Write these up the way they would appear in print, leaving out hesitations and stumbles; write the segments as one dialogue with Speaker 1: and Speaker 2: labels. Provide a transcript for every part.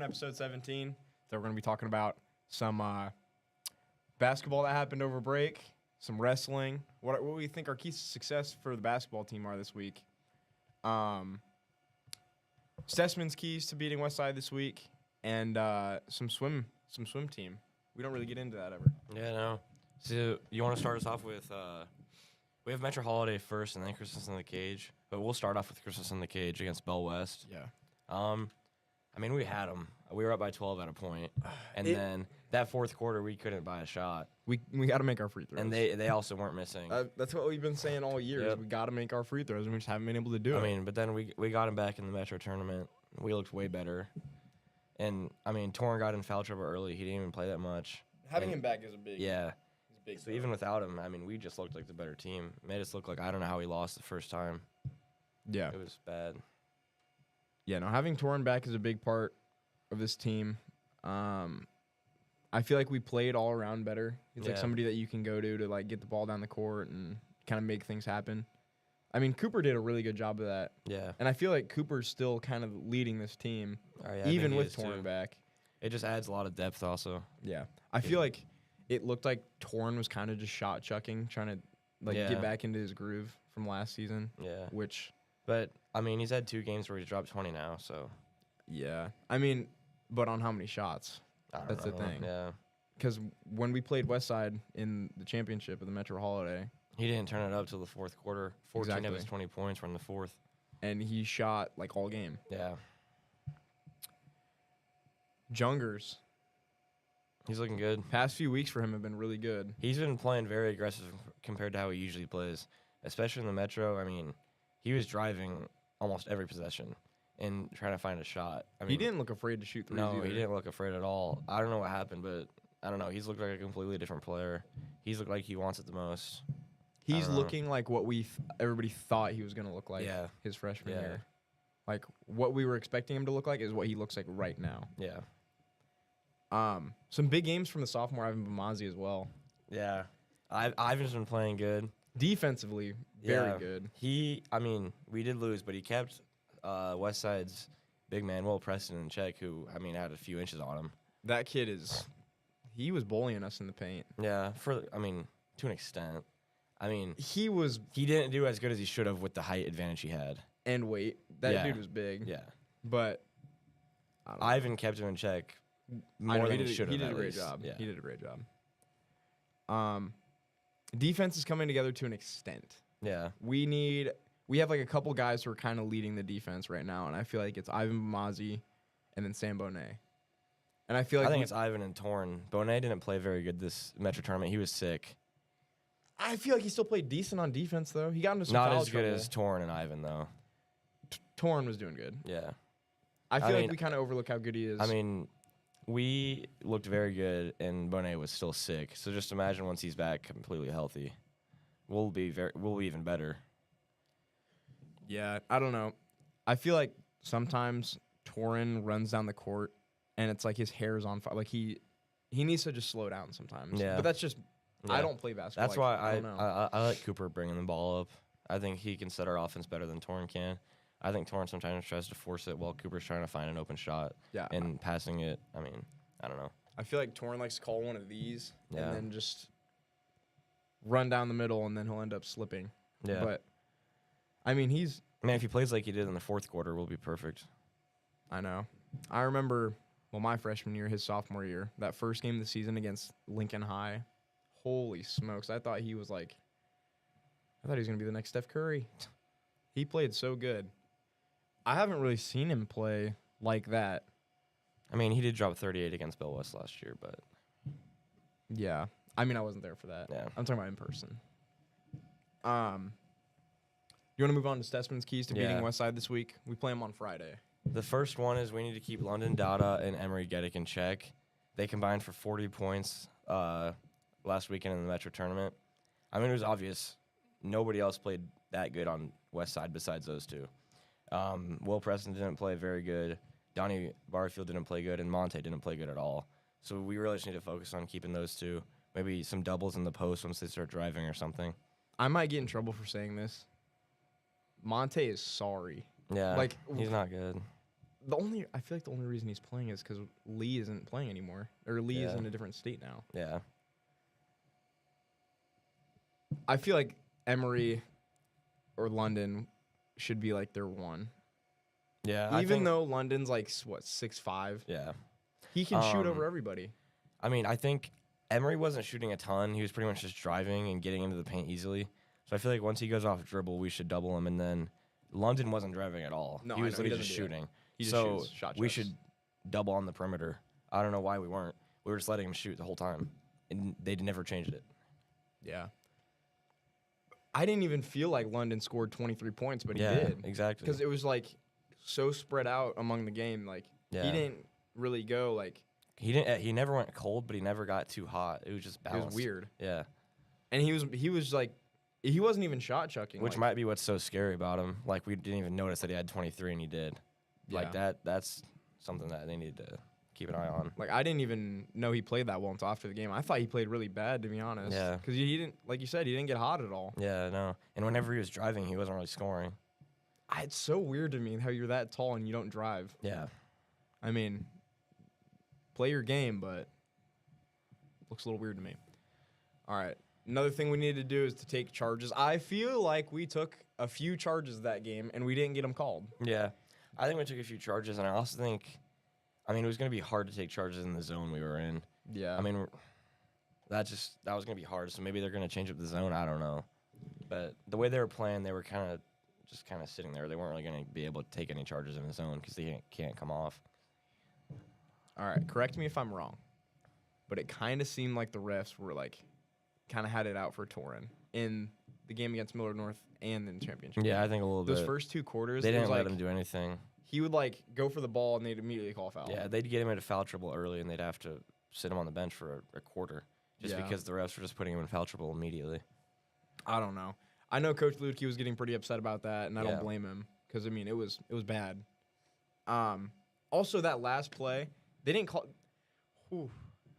Speaker 1: Episode 17. So we're going to be talking about some basketball that happened over break, some wrestling, what we think our keys to success for the basketball team are this week. Stessman's keys to beating Westside this week, and some swim team. We don't really get into that ever.
Speaker 2: Yeah, no. So you want to start us off with we have Metro Holiday first, and then Christmas in the Cage. But we'll start off with Christmas in the Cage against Bell West.
Speaker 1: Yeah.
Speaker 2: I mean, we had them. We were up by 12 at a point, and then that fourth quarter we couldn't buy a shot.
Speaker 1: We got to make our free throws.
Speaker 2: And they also weren't missing.
Speaker 1: That's what we've been saying all year. Is
Speaker 2: Yep.
Speaker 1: we got to make our free throws, and we just haven't been able to do it.
Speaker 2: I mean, but then we got him back in the Metro tournament. We looked way better. And, I mean, Torrin got in foul trouble early. He didn't even play that much.
Speaker 1: having
Speaker 2: and-
Speaker 1: him back is a big.
Speaker 2: Yeah.
Speaker 1: Is a big.
Speaker 2: So even without him, I mean, we just looked like the better team. Made us look like I don't know how he lost the first time.
Speaker 1: Yeah.
Speaker 2: It was bad.
Speaker 1: Yeah. No, having Torrin back is a big part of this team. I feel like we played all around better. He's like
Speaker 2: Yeah.
Speaker 1: somebody that you can go to like get the ball down the court and kind of make things happen. I mean, Cooper did a really good job of that,
Speaker 2: Yeah.
Speaker 1: and I feel like Cooper's still kind of leading this team,
Speaker 2: Oh, yeah, I
Speaker 1: even
Speaker 2: think he
Speaker 1: with
Speaker 2: is, too.
Speaker 1: Torrin back.
Speaker 2: It just adds a lot of depth also.
Speaker 1: Yeah, I feel like it looked like Torrin was kind of just shot chucking, trying to like
Speaker 2: Yeah.
Speaker 1: get back into his groove from last season.
Speaker 2: Yeah.
Speaker 1: Which,
Speaker 2: But, I mean, he's had 2 games where he's dropped 20 now, so.
Speaker 1: yeah, I mean, but on how many shots?
Speaker 2: I don't
Speaker 1: That's the
Speaker 2: know.
Speaker 1: thing.
Speaker 2: Yeah.
Speaker 1: Because when we played Westside in the championship of the Metro Holiday,
Speaker 2: He didn't turn it up till the fourth quarter. 14 of his
Speaker 1: Exactly.
Speaker 2: 20 points were in the fourth.
Speaker 1: and he shot like all game.
Speaker 2: Yeah.
Speaker 1: Jungers,
Speaker 2: He's looking good.
Speaker 1: past few weeks for him have been really good.
Speaker 2: He's been playing very aggressive compared to how he usually plays, especially in the Metro. I mean, he was driving almost every possession and trying to find a shot. I mean,
Speaker 1: He didn't look afraid to shoot threes
Speaker 2: No,
Speaker 1: either.
Speaker 2: he didn't look afraid at all. I don't know what happened, but I don't know. He's looked like a completely different player. He's looked like he wants it the most.
Speaker 1: He's
Speaker 2: don't know.
Speaker 1: looking like what everybody thought he was going to look like
Speaker 2: Yeah.
Speaker 1: his freshman
Speaker 2: Yeah.
Speaker 1: year. Like what we were expecting him to look like is what he looks like right now.
Speaker 2: Yeah.
Speaker 1: Some big games from the sophomore Ivan Bamazi as well.
Speaker 2: Yeah. Ivan's been playing good.
Speaker 1: Defensively, very
Speaker 2: Yeah.
Speaker 1: good.
Speaker 2: I mean, we did lose, but he kept Westside's big man, Will Preston, in check, who, I mean, had a few inches on him.
Speaker 1: That kid he was bullying us in the paint.
Speaker 2: Yeah, to an extent. I mean,
Speaker 1: He was,
Speaker 2: he didn't do as good as he should have with the height advantage he had.
Speaker 1: and weight. That
Speaker 2: Yeah.
Speaker 1: dude was big.
Speaker 2: Yeah.
Speaker 1: But I don't know.
Speaker 2: Ivan kept him in check
Speaker 1: I
Speaker 2: more
Speaker 1: know,
Speaker 2: than he should have.
Speaker 1: He did
Speaker 2: at
Speaker 1: a great
Speaker 2: least.
Speaker 1: job.
Speaker 2: Yeah.
Speaker 1: He did a great job. Defense is coming together to an extent.
Speaker 2: Yeah.
Speaker 1: We have like a couple guys who are kind of leading the defense right now, and I feel like it's Ivan Bamazi and then Sam Bonet. And I feel like
Speaker 2: I think it's Ivan and Torn. Bonet didn't play very good this Metro tournament. He was sick.
Speaker 1: I feel like he still played decent on defense though. He got into some
Speaker 2: Not
Speaker 1: foul
Speaker 2: as good
Speaker 1: trouble.
Speaker 2: as Torn and Ivan, though.
Speaker 1: Torn was doing good.
Speaker 2: Yeah.
Speaker 1: I feel
Speaker 2: I
Speaker 1: like
Speaker 2: mean-
Speaker 1: we kind of overlook how good he is.
Speaker 2: I mean, we looked very good, and Bonet was still sick. So just imagine once he's back completely healthy, we'll be even better.
Speaker 1: yeah, I don't know. I feel like sometimes Torin runs down the court and it's like his hair is on fire. Like he needs to just slow down sometimes.
Speaker 2: Yeah.
Speaker 1: But that's just I
Speaker 2: Yeah.
Speaker 1: don't play basketball.
Speaker 2: That's
Speaker 1: like,
Speaker 2: why
Speaker 1: don't know.
Speaker 2: I like Cooper bringing the ball up. I think he can set our offense better than Torn can. I think Torn sometimes tries to force it while Cooper's trying to find an open shot
Speaker 1: yeah.
Speaker 2: and passing it. I mean, I don't know.
Speaker 1: I feel like Torin likes to call one of these
Speaker 2: Yeah.
Speaker 1: and then just run down the middle and then he'll end up slipping.
Speaker 2: Yeah.
Speaker 1: But I mean,
Speaker 2: Man, if he plays like he did in the fourth quarter, we'll be perfect.
Speaker 1: I know. I remember, my freshman year, his sophomore year, that first game of the season against Lincoln High. Holy smokes. I thought he was going to be the next Steph Curry. He played so good. I haven't really seen him play like that.
Speaker 2: I mean, he did drop 38 against Bell West last year, but
Speaker 1: Yeah. I mean, I wasn't there for that.
Speaker 2: yeah.
Speaker 1: I'm talking about in person. You want to move on to Stessman's keys to beating
Speaker 2: Yeah.
Speaker 1: Westside this week? We play them on Friday.
Speaker 2: The first one is we need to keep London Dada and Emery Geddick in check. They combined for 40 points last weekend in the Metro tournament. I mean, it was obvious. Nobody else played that good on West Side besides those two. Will Preston didn't play very good. Donnie Barfield didn't play good, and Monte didn't play good at all. So we really just need to focus on keeping those two. Maybe some doubles in the post once they start driving or something.
Speaker 1: I might get in trouble for saying this. Monte is sorry.
Speaker 2: Yeah,
Speaker 1: Like,
Speaker 2: he's not good.
Speaker 1: I feel like the only reason he's playing is because Lee isn't playing anymore, or Lee is
Speaker 2: Yeah.
Speaker 1: in a different state now.
Speaker 2: Yeah.
Speaker 1: I feel like Emory or London should be like their one.
Speaker 2: Yeah. I
Speaker 1: Even
Speaker 2: think,
Speaker 1: though London's like 6'5",
Speaker 2: Yeah.
Speaker 1: he can shoot
Speaker 2: Um,
Speaker 1: over everybody.
Speaker 2: I mean, I think Emery wasn't shooting a ton. He was pretty much just driving and getting into the paint easily. So I feel like once he goes off dribble, we should double him. And then London wasn't driving at all.
Speaker 1: No,
Speaker 2: he
Speaker 1: I
Speaker 2: was
Speaker 1: know, he
Speaker 2: literally just
Speaker 1: doesn't do that.
Speaker 2: shooting.
Speaker 1: He just
Speaker 2: so
Speaker 1: shoots shot
Speaker 2: we
Speaker 1: shots.
Speaker 2: should double on the perimeter. I don't know why we weren't. We were just letting him shoot the whole time, and they never changed it.
Speaker 1: Yeah. I didn't even feel like London scored 23 points, but he
Speaker 2: yeah,
Speaker 1: did.
Speaker 2: exactly.
Speaker 1: Because it was like so spread out among the game. Like
Speaker 2: Yeah.
Speaker 1: he didn't really go like
Speaker 2: He didn't. He never went cold, but he never got too hot. It was just
Speaker 1: it
Speaker 2: balanced.
Speaker 1: was weird.
Speaker 2: Yeah,
Speaker 1: And he was like he wasn't even shot chucking.
Speaker 2: which
Speaker 1: like,
Speaker 2: might be what's so scary about him. Like we didn't even notice that he had 23 and he did. Like
Speaker 1: Yeah.
Speaker 2: that's something that they need to keep an eye on.
Speaker 1: Like I didn't even know he played that well until after the game. I thought he played really bad, to be honest.
Speaker 2: Yeah.
Speaker 1: Because he didn't, like you said, he didn't get hot at all.
Speaker 2: Yeah, no. And whenever he was driving, he wasn't really scoring.
Speaker 1: It's so weird to me how you're that tall and you don't drive.
Speaker 2: Yeah.
Speaker 1: I mean, play your game, but looks a little weird to me. All right. Another thing we need to do is to take charges. I feel like we took a few charges that game and we didn't get them called.
Speaker 2: Yeah. I think we took a few charges, and I also think, I mean, it was going to be hard to take charges in the zone we were in.
Speaker 1: Yeah.
Speaker 2: I mean, that was going to be hard, so maybe they're going to change up the zone. I don't know. But the way they were playing, they were kind of sitting there. They weren't really going to be able to take any charges in the zone because they can't come off.
Speaker 1: All right. Correct me if I'm wrong, but it kind of seemed like the refs were like, kind of had it out for Torrin in the game against Millard North and in the championship.
Speaker 2: Yeah, I think a little
Speaker 1: Those
Speaker 2: bit.
Speaker 1: first two quarters,
Speaker 2: They
Speaker 1: it was
Speaker 2: didn't let
Speaker 1: like
Speaker 2: him do anything.
Speaker 1: he would like go for the ball and they'd immediately call a foul.
Speaker 2: Yeah, they'd get him into foul trouble early, and they'd have to sit him on the bench for a quarter just
Speaker 1: Yeah.
Speaker 2: because the refs were just putting him in foul trouble immediately.
Speaker 1: I don't know. I know Coach Lutke was getting pretty upset about that, and I
Speaker 2: Yeah.
Speaker 1: don't blame him because I mean it was bad. Also that last play, they didn't call. Whew,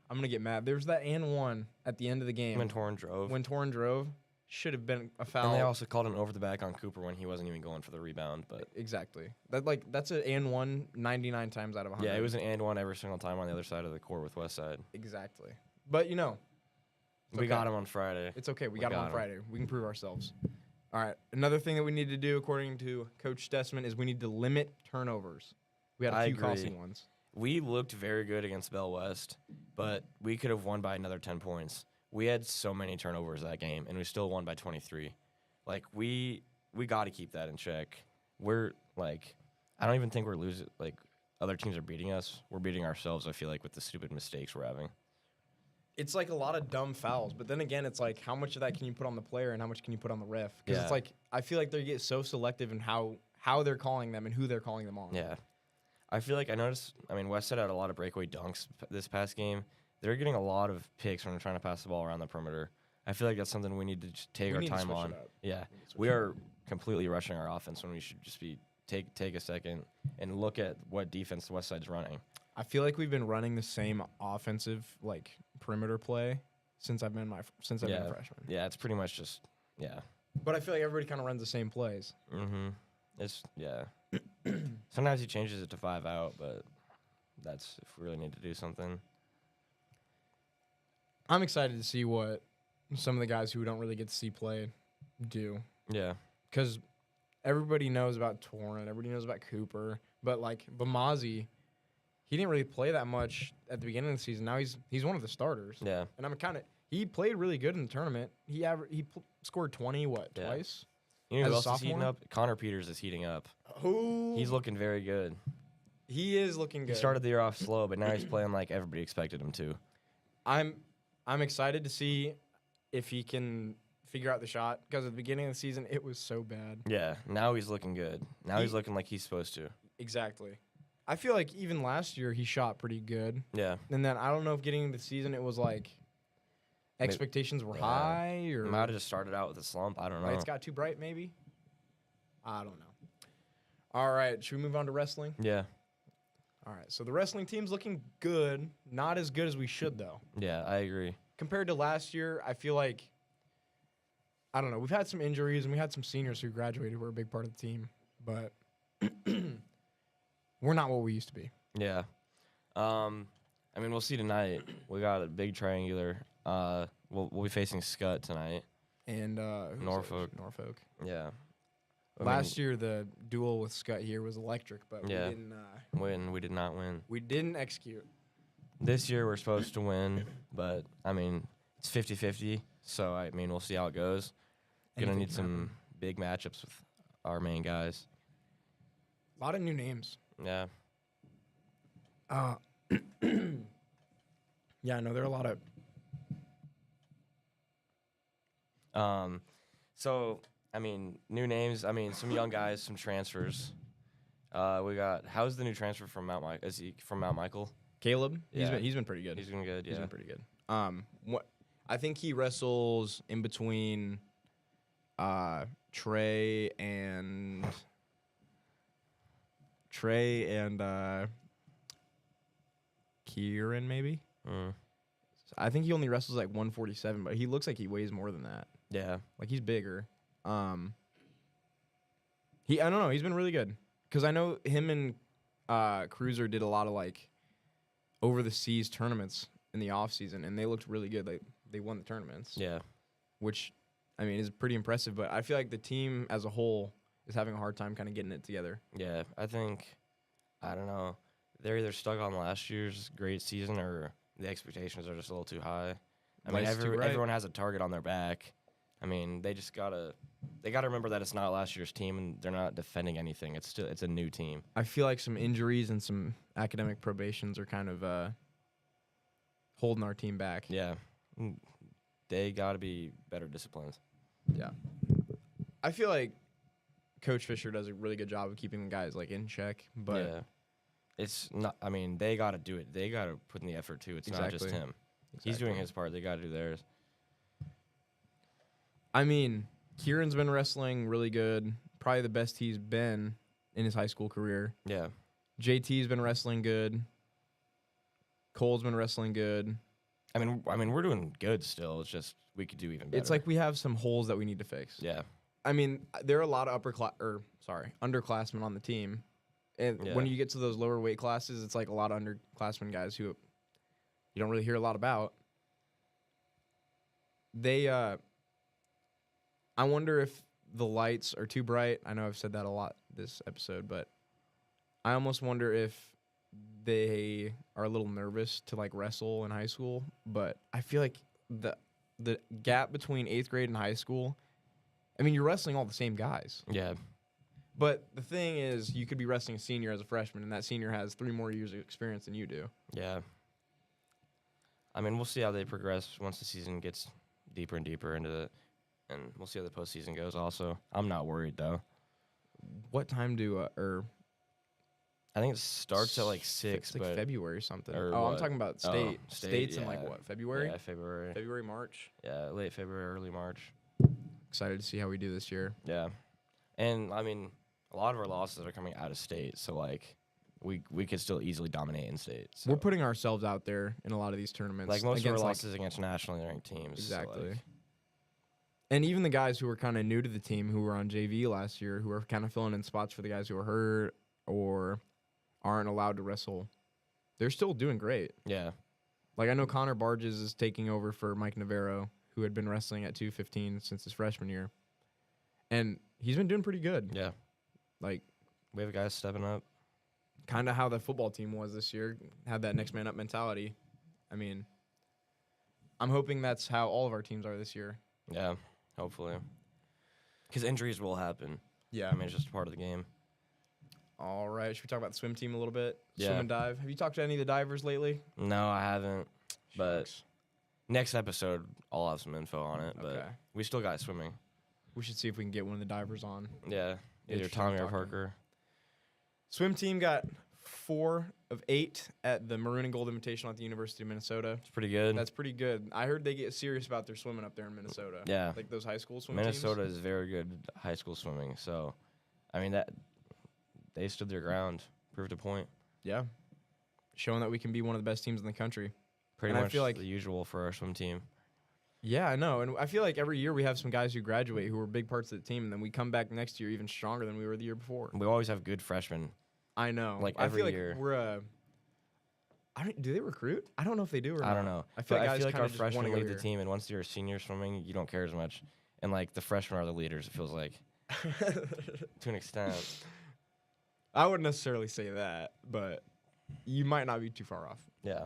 Speaker 1: I'm gonna get mad. There's that and one at the end of the game
Speaker 2: When Torrin drove.
Speaker 1: when Torrin drove. Should have been a foul.
Speaker 2: And they also called him over the back on Cooper when he wasn't even going for the rebound. But
Speaker 1: Exactly. That's an and one 99 times out of 100.
Speaker 2: yeah, it was an and one every single time on the other side of the court with Westside.
Speaker 1: Exactly. But you know,
Speaker 2: We
Speaker 1: okay.
Speaker 2: got him on Friday.
Speaker 1: it's okay. We
Speaker 2: We
Speaker 1: got him
Speaker 2: got
Speaker 1: on
Speaker 2: him.
Speaker 1: Friday. We can prove ourselves. All right. Another thing that we need to do, according to Coach Stessman, is we need to limit turnovers. We had a
Speaker 2: I
Speaker 1: few
Speaker 2: agree.
Speaker 1: costly ones.
Speaker 2: We looked very good against Bell West, but we could have won by another 10 points. We had so many turnovers that game, and we still won by 23. Like, we got to keep that in check. We're, like, I don't even think we're losing. Like, other teams are beating us. We're beating ourselves, I feel like, with the stupid mistakes we're having.
Speaker 1: It's like a lot of dumb fouls, but then again, it's like how much of that can you put on the player and how much can you put on the ref? Because
Speaker 2: Yeah.
Speaker 1: it's like I feel like they get so selective in how they're calling them and who they're calling them on.
Speaker 2: Yeah. I feel like I noticed, I mean, Westside had a lot of breakaway dunks this past game. They're getting a lot of picks when they're trying to pass the ball around the perimeter. I feel like that's something we need to just take
Speaker 1: We
Speaker 2: our
Speaker 1: need to
Speaker 2: time
Speaker 1: switch it
Speaker 2: on.
Speaker 1: up.
Speaker 2: Yeah.
Speaker 1: We need to switch
Speaker 2: We
Speaker 1: it
Speaker 2: are completely rushing our offense when we should just be take a second and look at what defense the West Side's running.
Speaker 1: I feel like we've been running the same offensive like perimeter play since I've been a freshman.
Speaker 2: Yeah, it's pretty much just
Speaker 1: But I feel like everybody kind of runs the same plays.
Speaker 2: Mm-hmm. It's Sometimes he changes it to 5 out, but that's if we really need to do something.
Speaker 1: I'm excited to see what some of the guys who we don't really get to see play do.
Speaker 2: Yeah.
Speaker 1: Because everybody knows about Torrin, everybody knows about Cooper, but like Bamazi, he didn't really play that much at the beginning of the season. Now he's one of the starters,
Speaker 2: Yeah.
Speaker 1: and he played really good in the tournament. He scored 20
Speaker 2: Yeah.
Speaker 1: twice.
Speaker 2: You know
Speaker 1: As
Speaker 2: who
Speaker 1: a
Speaker 2: else is heating
Speaker 1: sophomore?
Speaker 2: up? Connor Peters is heating up.
Speaker 1: Who
Speaker 2: He's looking very good.
Speaker 1: he is looking good.
Speaker 2: He started the year off slow, but now he's playing like everybody expected him to.
Speaker 1: I'm excited to see if he can figure out the shot because at the beginning of the season it was so bad.
Speaker 2: Yeah. Now he's looking good. Now he's looking like he's supposed to.
Speaker 1: Exactly. I feel like even last year he shot pretty good.
Speaker 2: Yeah.
Speaker 1: And then I don't know if getting into the season it was like expectations were
Speaker 2: Yeah.
Speaker 1: high or
Speaker 2: Might have just started out with a slump. I don't know.
Speaker 1: lights got too bright maybe. I don't know. All right, should we move on to wrestling?
Speaker 2: Yeah.
Speaker 1: All right, so the wrestling team's looking good. Not as good as we should though.
Speaker 2: Yeah, I agree.
Speaker 1: Compared to last year, I feel like I don't know. We've had some injuries and we had some seniors who graduated who were a big part of the team, but We're not what we used to be.
Speaker 2: Yeah. I mean, we'll see tonight. We got a big triangular. We'll be facing Scott tonight.
Speaker 1: And who's
Speaker 2: Norfolk.
Speaker 1: that? Norfolk.
Speaker 2: Yeah.
Speaker 1: Last year, the duel with Scott here was electric, but
Speaker 2: Yeah.
Speaker 1: we
Speaker 2: did not win.
Speaker 1: We didn't execute.
Speaker 2: This year we're supposed to win, but I mean it's 50-50. So I mean we'll see how it goes. Gonna
Speaker 1: Anything
Speaker 2: need
Speaker 1: can
Speaker 2: some big matchups with our main guys.
Speaker 1: A lot of new names.
Speaker 2: Yeah.
Speaker 1: Yeah, I know there are a lot of.
Speaker 2: So I mean new names. I mean some young guys, some transfers. We got how's the new transfer from Mount Michael? Is he from Mount Michael?
Speaker 1: Caleb.
Speaker 2: Yeah.
Speaker 1: He's been pretty good.
Speaker 2: He's doing good.
Speaker 1: He's
Speaker 2: Yeah.
Speaker 1: been pretty good. What I think he wrestles in between Trey and Kieran maybe.
Speaker 2: Mm.
Speaker 1: I think he only wrestles like 147, but he looks like he weighs more than that.
Speaker 2: Yeah.
Speaker 1: Like he's bigger. I don't know. He's been really good because I know him and Cruiser did a lot of like over the seas tournaments in the off season, and they looked really good. Like they won the tournaments.
Speaker 2: Yeah.
Speaker 1: Which I mean is pretty impressive. But I feel like the team as a whole is having a hard time kind of getting it together.
Speaker 2: Yeah. I don't know. They're either stuck on last year's great season or the expectations are just a little too high. I mean,
Speaker 1: Life's too right.
Speaker 2: everyone has a target on their back. I mean, they gotta remember that it's not last year's team and they're not defending anything. It's a new team.
Speaker 1: I feel like some injuries and some academic probations are kind of holding our team back.
Speaker 2: Yeah, they gotta be better disciplined.
Speaker 1: Yeah. I feel like Coach Fisher does a really good job of keeping the guys like in check, but
Speaker 2: yeah. It's not. I mean, they got to do it. They got to put in the effort too. It's not just
Speaker 1: Exactly.
Speaker 2: him. He's doing his part. They got to do theirs.
Speaker 1: I mean, Kieran's been wrestling really good. Probably the best he's been in his high school career.
Speaker 2: Yeah.
Speaker 1: JT's been wrestling good. Cole's been wrestling good.
Speaker 2: I mean, we're doing good still. It's just we could do even better.
Speaker 1: It's like we have some holes that we need to fix.
Speaker 2: Yeah.
Speaker 1: I mean, there are a lot of underclassmen on the team. And
Speaker 2: Yeah.
Speaker 1: when you get to those lower weight classes, it's like a lot of underclassmen guys who you don't really hear a lot about. I wonder if the lights are too bright. I know I've said that a lot this episode, but I almost wonder if they are a little nervous to like wrestle in high school. But I feel like the gap between 8th grade and high school, I mean, you're wrestling all the same guys.
Speaker 2: Yeah.
Speaker 1: But the thing is, you could be wrestling a senior as a freshman, and that senior has 3 more years of experience than you do.
Speaker 2: Yeah. I mean, we'll see how they progress once the season gets deeper and deeper into it, and we'll see how the postseason goes. Also, I'm not worried though.
Speaker 1: What time
Speaker 2: I think it starts at like 6,
Speaker 1: it's like
Speaker 2: but
Speaker 1: February or something.
Speaker 2: or
Speaker 1: I'm
Speaker 2: what?
Speaker 1: talking about
Speaker 2: Oh,
Speaker 1: state.
Speaker 2: state,
Speaker 1: States in like
Speaker 2: yeah.
Speaker 1: what, February?
Speaker 2: yeah, February.
Speaker 1: February, March.
Speaker 2: Yeah, late February, early March.
Speaker 1: Excited to see how we do this year.
Speaker 2: Yeah, and I mean, a lot of our losses are coming out of state, so like we could still easily dominate in state. So.
Speaker 1: We're putting ourselves out there in a lot of these tournaments.
Speaker 2: like most of our
Speaker 1: against,
Speaker 2: losses against nationally ranked teams. so,
Speaker 1: Exactly.
Speaker 2: like,
Speaker 1: And even the guys who were kind of new to the team, who were on JV last year, who are kind of filling in spots for the guys who are hurt or aren't allowed to wrestle, they're still doing great.
Speaker 2: yeah,
Speaker 1: Like I know Connor Barges is taking over for Mike Navarro, who had been wrestling at 215 since his freshman year, and he's been doing pretty good.
Speaker 2: yeah.
Speaker 1: Like
Speaker 2: We have guys stepping up.
Speaker 1: kind of how the football team was this year, had that next man up mentality. I mean, I'm hoping that's how all of our teams are this year.
Speaker 2: Yeah, hopefully. Because injuries will happen.
Speaker 1: Yeah.
Speaker 2: I mean, it's just a part of the game.
Speaker 1: All right. Should we talk about the swim team a little bit?
Speaker 2: Yeah.
Speaker 1: Swim and dive. Have you talked to any of the divers lately?
Speaker 2: No, I haven't. But
Speaker 1: Shucks.
Speaker 2: next episode, I'll have some info on it. But
Speaker 1: Okay.
Speaker 2: we still got swimming.
Speaker 1: We should see if we can get one of the divers on.
Speaker 2: Yeah, either
Speaker 1: Interesting
Speaker 2: Tommy or
Speaker 1: talking.
Speaker 2: Parker.
Speaker 1: Swim team got 4 of 8 at the Maroon and Gold Invitational at the University of Minnesota.
Speaker 2: It's pretty good.
Speaker 1: That's pretty good. I heard they get serious about their swimming up there in Minnesota.
Speaker 2: Yeah.
Speaker 1: Like those high school swim
Speaker 2: Minnesota
Speaker 1: teams.
Speaker 2: is very good high school swimming. So, I mean, that they stood their ground, proved a point.
Speaker 1: Yeah. Showing that we can be one of the best teams in the country.
Speaker 2: Pretty
Speaker 1: And I
Speaker 2: much
Speaker 1: feel like-
Speaker 2: the usual for our swim team.
Speaker 1: Yeah, I know. And I feel like every year we have some guys who graduate who are big parts of the team, and then we come back next year even stronger than we were the year before.
Speaker 2: We always have good freshmen.
Speaker 1: I know.
Speaker 2: Like,
Speaker 1: I
Speaker 2: every
Speaker 1: feel
Speaker 2: year.
Speaker 1: like we're do they recruit? I don't know if they do or
Speaker 2: I
Speaker 1: not.
Speaker 2: don't know.
Speaker 1: I feel
Speaker 2: But
Speaker 1: like
Speaker 2: I
Speaker 1: guys
Speaker 2: feel like
Speaker 1: kinda
Speaker 2: our
Speaker 1: just wanna
Speaker 2: freshmen
Speaker 1: go
Speaker 2: lead the
Speaker 1: here.
Speaker 2: team, and once you're a senior swimming, you don't care as much. And like the freshmen are the leaders. It feels like to an extent.
Speaker 1: I wouldn't necessarily say that, but you might not be too far off.
Speaker 2: Yeah.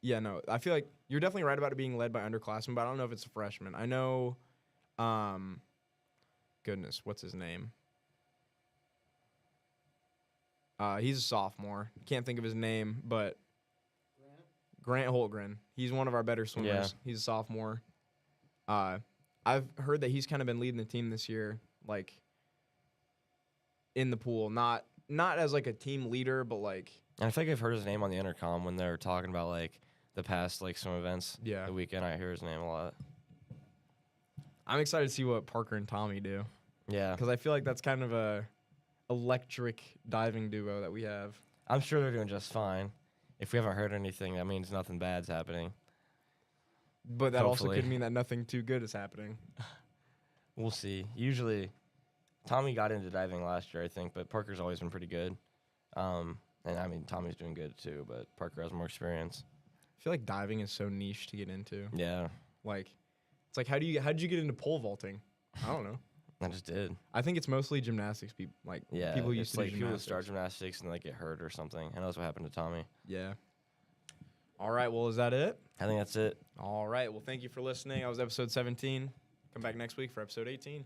Speaker 1: Yeah, no, I feel like you're definitely right about it being led by underclassmen, but I don't know if it's a freshman. I know, goodness, what's his name? He's a sophomore. Can't think of his name, but Grant Holtgren. He's one of our better swimmers.
Speaker 2: Yeah.
Speaker 1: He's a sophomore. I've heard that he's kind of been leading the team this year, like in the pool, not as like a team leader, but like
Speaker 2: And I think I've heard his name on the intercom when they're talking about like the past like swim events.
Speaker 1: Yeah.
Speaker 2: The weekend, I hear his name a lot.
Speaker 1: I'm excited to see what Parker and Tommy do
Speaker 2: Yeah.
Speaker 1: because I feel like that's kind of a electric diving duo that we have.
Speaker 2: I'm sure they're doing just fine. If we haven't heard anything, that means nothing bad's happening.
Speaker 1: But that also
Speaker 2: Hopefully.
Speaker 1: could mean that nothing too good is happening.
Speaker 2: We'll see. Usually, Tommy got into diving last year, I think, but Parker's always been pretty good. And I mean, Tommy's doing good too, but Parker has more experience.
Speaker 1: I feel like diving is so niche to get into.
Speaker 2: Yeah,
Speaker 1: Like, it's like how did you get into pole vaulting? I don't know.
Speaker 2: I just did.
Speaker 1: I think it's mostly gymnastics people, like
Speaker 2: Yeah,
Speaker 1: people who
Speaker 2: it's
Speaker 1: used to
Speaker 2: like
Speaker 1: do
Speaker 2: people who
Speaker 1: gymnastics.
Speaker 2: start gymnastics and like get hurt or something. I know that's what happened to Tommy.
Speaker 1: Yeah. All right. Well, is that it?
Speaker 2: I think that's it.
Speaker 1: All right. Well, thank you for listening. That was episode 17. Come back next week for episode 18.